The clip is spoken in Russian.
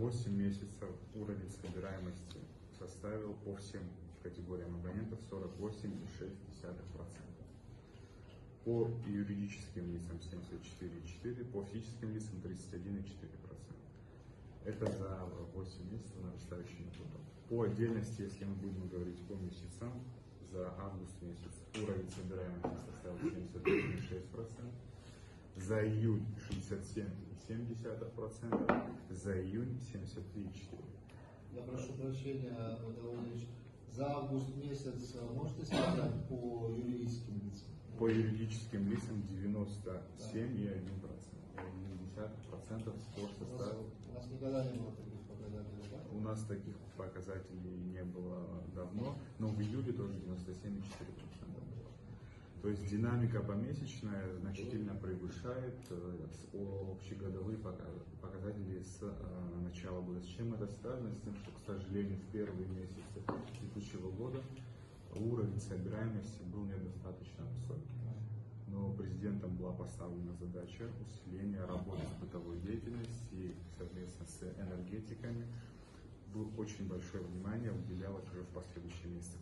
8 месяцев уровень собираемости составил по всем категориям абонентов 48,6%. По юридическим лицам 74,4%, по физическим лицам 31,4%. Это за 8 месяцев нарастающий метод. По отдельности, если мы будем говорить по месяцам, за август месяц уровень собираемости составил 71,6%, за июль 67,7%, за июнь 73,4%. Я прошу прощения, Владимир Владимирович, за август месяц можете сказать по юридическим лицам? По юридическим лицам 97,1%. Спор составил. У нас никогда не было таких показателей, да? У нас таких показателей не было давно, но в июле тоже 97,4% было. То есть динамика помесячная значительно превышает общегодовые показатели с начала года. С чем это связано? С тем, что, к сожалению, в первые месяцы текущего года уровень собираемости был недостаточно высокий. Но президентом была поставлена задача усиления работы с бытовой деятельностью и, соответственно, с энергетиками. Очень большое внимание уделялось уже в последующие месяцы.